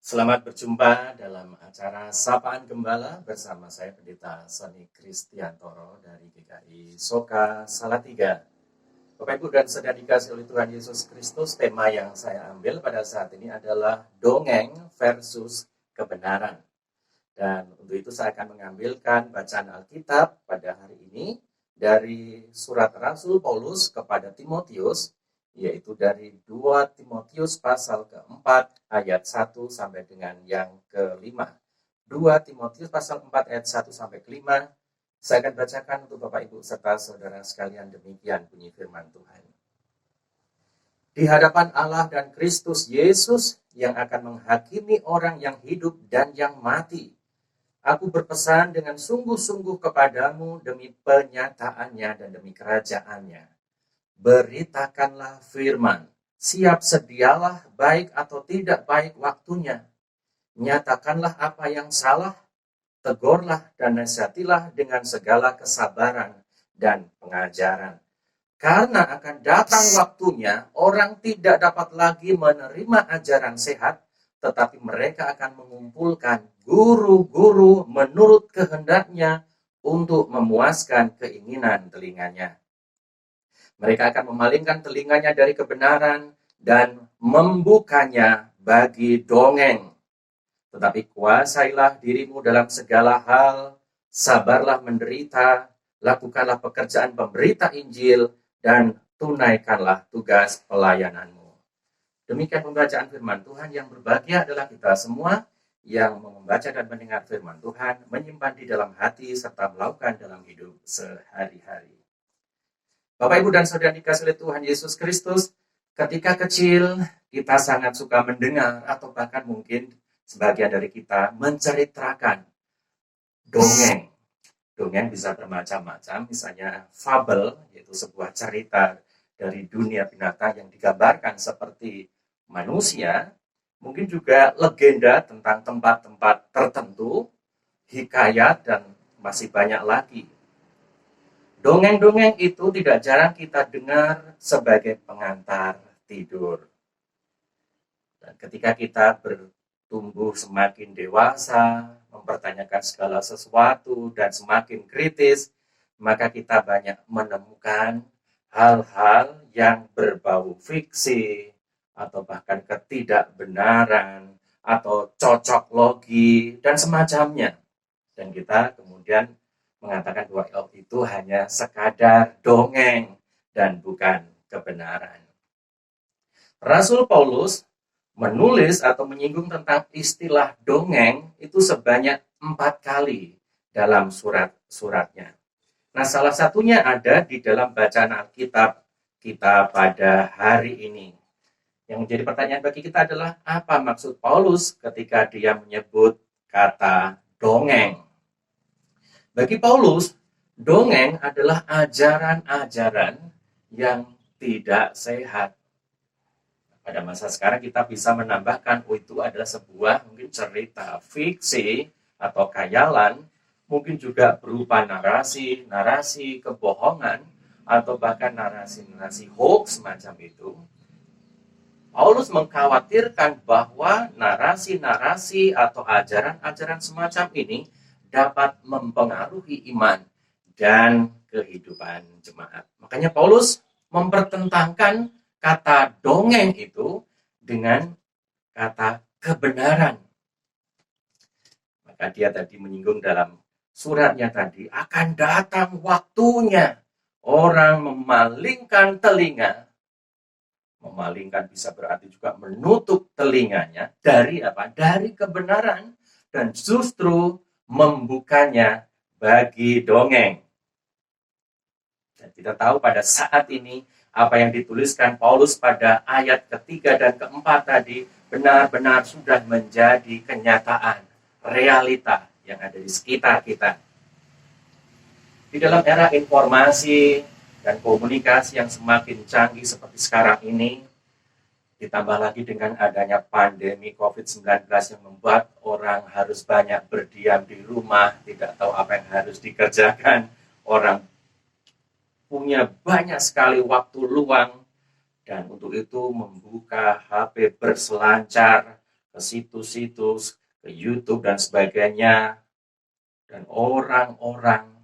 Selamat berjumpa dalam acara Sapaan Gembala bersama saya Pendeta Sony Kristiantoro dari GKI Soka Salatiga. Bapak Ibu dan Saudara dikasih oleh Tuhan Yesus Kristus, tema yang saya ambil pada saat ini adalah dongeng versus kebenaran. Dan untuk itu saya akan mengambilkan bacaan Alkitab pada hari ini dari surat Rasul Paulus kepada Timotius, yaitu dari 2 Timotius pasal ke-4 ayat 1 sampai dengan yang ke-5. 2 Timotius pasal 4 ayat 1 sampai ke-5. Saya akan bacakan untuk Bapak Ibu serta saudara sekalian, demikian bunyi firman Tuhan. Di hadapan Allah dan Kristus Yesus yang akan menghakimi orang yang hidup dan yang mati, aku berpesan dengan sungguh-sungguh kepadamu demi penyataannya dan demi kerajaannya. Beritakanlah firman, siap sedialah baik atau tidak baik waktunya. Nyatakanlah apa yang salah, tegurlah dan nasihatilah dengan segala kesabaran dan pengajaran. Karena akan datang waktunya, orang tidak dapat lagi menerima ajaran sehat, tetapi mereka akan mengumpulkan guru-guru menurut kehendaknya untuk memuaskan keinginan telinganya. Mereka akan memalingkan telinganya dari kebenaran dan membukanya bagi dongeng. Tetapi kuasailah dirimu dalam segala hal, sabarlah menderita, lakukanlah pekerjaan pemberita Injil, dan tunaikanlah tugas pelayananmu. Demikian pembacaan firman Tuhan. Yang berbahagia adalah kita semua yang membaca dan mendengar firman Tuhan, menyimpan di dalam hati, serta melakukan dalam hidup sehari-hari. Bapak, Ibu, dan Saudara dikasih oleh Tuhan Yesus Kristus, ketika kecil kita sangat suka mendengar atau bahkan mungkin sebagian dari kita menceritakan dongeng. Dongeng bisa bermacam-macam, misalnya fabel, yaitu sebuah cerita dari dunia binatang yang digambarkan seperti manusia, mungkin juga legenda tentang tempat-tempat tertentu, hikayat, dan masih banyak lagi. Dongeng-dongeng itu tidak jarang kita dengar sebagai pengantar tidur. Dan ketika kita bertumbuh semakin dewasa, mempertanyakan segala sesuatu dan semakin kritis, maka kita banyak menemukan hal-hal yang berbau fiksi atau bahkan ketidakbenaran atau cocok logi dan semacamnya. Dan kita kemudian mengatakan bahwa itu hanya sekadar dongeng dan bukan kebenaran. Rasul Paulus menulis atau menyinggung tentang istilah dongeng itu sebanyak 4 kali dalam surat-suratnya. Nah, salah satunya ada di dalam bacaan Alkitab kita pada hari ini. Yang menjadi pertanyaan bagi kita adalah, apa maksud Paulus ketika dia menyebut kata dongeng? Bagi Paulus, dongeng adalah ajaran-ajaran yang tidak sehat. Pada masa sekarang kita bisa menambahkan, itu adalah sebuah mungkin cerita fiksi atau khayalan, mungkin juga berupa narasi kebohongan, atau bahkan narasi hoax semacam itu. Paulus mengkhawatirkan bahwa narasi atau ajaran-ajaran semacam ini dapat mempengaruhi iman dan kehidupan jemaat. Makanya Paulus mempertentangkan kata dongeng itu dengan kata kebenaran. Maka dia tadi menyinggung dalam suratnya tadi, akan datang waktunya orang memalingkan telinga. Memalingkan bisa berarti juga menutup telinganya dari apa? Dari kebenaran, dan justru membukanya bagi dongeng. Dan kita tahu pada saat ini apa yang dituliskan Paulus pada ayat ketiga dan keempat tadi benar-benar sudah menjadi kenyataan, realita yang ada di sekitar kita. Di dalam era informasi dan komunikasi yang semakin canggih seperti sekarang ini, ditambah lagi dengan adanya pandemi COVID-19 yang membuat orang harus banyak berdiam di rumah, tidak tahu apa yang harus dikerjakan. Orang punya banyak sekali waktu luang, dan untuk itu membuka HP berselancar, ke situs-situs, ke YouTube dan sebagainya. Dan orang-orang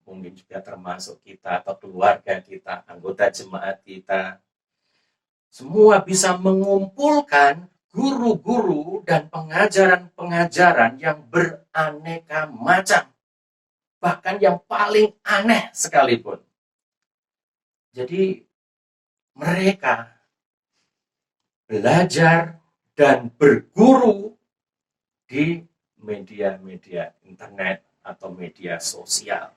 mungkin juga termasuk kita atau keluarga kita, anggota jemaat kita, semua bisa mengumpulkan guru-guru dan pengajaran-pengajaran yang beraneka macam. Bahkan yang paling aneh sekalipun. Jadi mereka belajar dan berguru di media-media internet atau media sosial.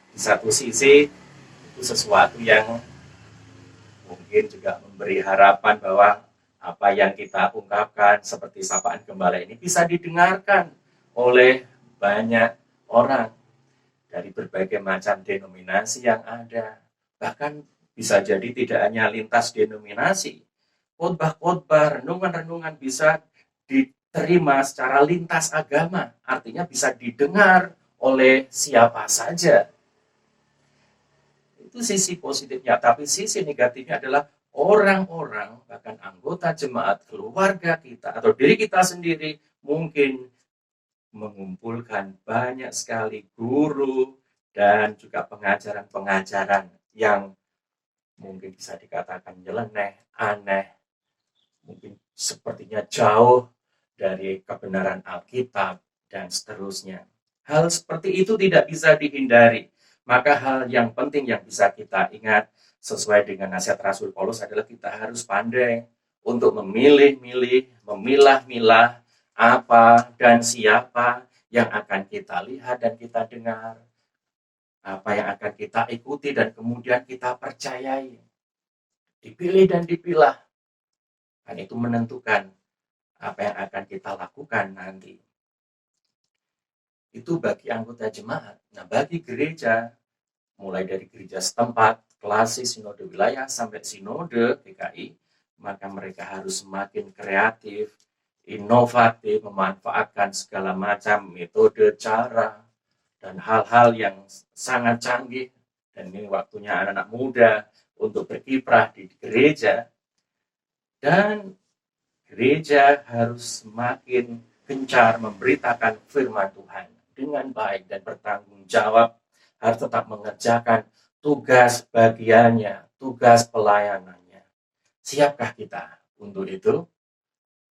Di satu sisi itu sesuatu yang mungkin juga memberi harapan bahwa apa yang kita ungkapkan seperti sapaan gembala ini bisa didengarkan oleh banyak orang dari berbagai macam denominasi yang ada. Bahkan bisa jadi tidak hanya lintas denominasi. Khotbah-khotbah, renungan-renungan bisa diterima secara lintas agama. Artinya bisa didengar oleh siapa saja. Itu sisi positifnya. Tapi sisi negatifnya adalah orang-orang, bahkan anggota jemaat, keluarga kita, atau diri kita sendiri mungkin mengumpulkan banyak sekali guru dan juga pengajaran-pengajaran yang mungkin bisa dikatakan nyeleneh, aneh, mungkin sepertinya jauh dari kebenaran Alkitab dan seterusnya. Hal seperti itu tidak bisa dihindari. Maka hal yang penting yang bisa kita ingat sesuai dengan nasihat Rasul Paulus adalah kita harus pandai untuk memilih-milih, memilah-milah apa dan siapa yang akan kita lihat dan kita dengar, apa yang akan kita ikuti dan kemudian kita percayai. Dipilih dan dipilah. Dan itu menentukan apa yang akan kita lakukan nanti. Itu bagi anggota jemaat. Nah, bagi gereja, mulai dari gereja setempat, klasis, sinode wilayah, sampai sinode GKI, maka mereka harus semakin kreatif, inovatif, memanfaatkan segala macam metode, cara, dan hal-hal yang sangat canggih. Dan ini waktunya anak-anak muda untuk berkiprah di gereja. Dan gereja harus semakin gencar memberitakan firman Tuhan dengan baik dan bertanggung jawab, harus tetap mengerjakan tugas bagiannya, tugas pelayanannya. Siapkah kita untuk itu?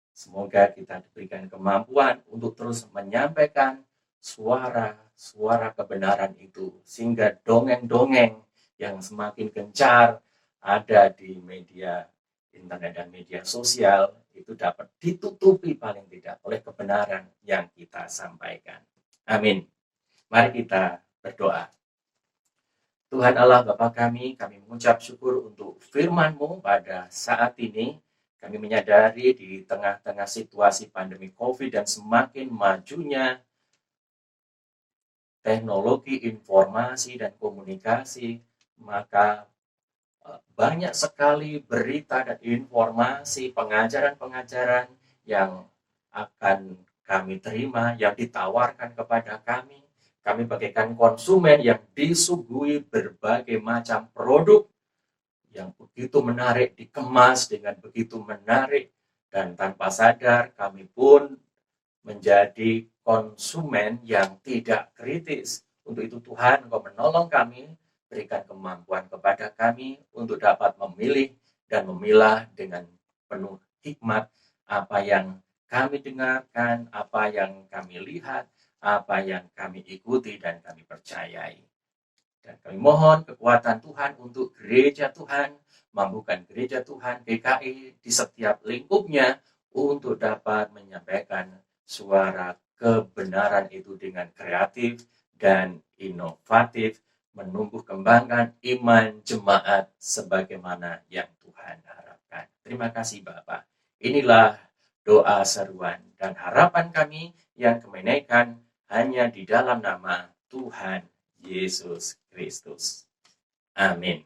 Semoga kita diberikan kemampuan untuk terus menyampaikan suara kebenaran itu, sehingga dongeng-dongeng yang semakin gencar ada di media internet dan media sosial itu dapat ditutupi paling tidak oleh kebenaran yang kita sampaikan. Amin. Mari kita berdoa. Tuhan Allah Bapa kami mengucap syukur untuk firman-Mu pada saat ini. Kami menyadari di tengah-tengah situasi pandemi COVID dan semakin majunya teknologi informasi dan komunikasi, maka banyak sekali berita dan informasi, pengajaran-pengajaran yang akan kami terima, yang ditawarkan kepada kami. Kami bagaikan konsumen yang disuguhi berbagai macam produk yang begitu menarik, dikemas dengan begitu menarik, dan tanpa sadar kami pun menjadi konsumen yang tidak kritis. Untuk itu Tuhan, Engkau menolong kami, berikan kemampuan kepada kami untuk dapat memilih dan memilah dengan penuh hikmat apa yang kami dengarkan, apa yang kami lihat, apa yang kami ikuti dan kami percayai. Dan kami mohon kekuatan Tuhan untuk gereja Tuhan, mampukan gereja Tuhan GKI di setiap lingkupnya untuk dapat menyampaikan suara kebenaran itu dengan kreatif dan inovatif, menumbuh kembangkan iman jemaat sebagaimana yang Tuhan harapkan. Terima kasih Bapak. Inilah doa seruan dan harapan kami yang kemenekan hanya di dalam nama Tuhan Yesus Kristus. Amin.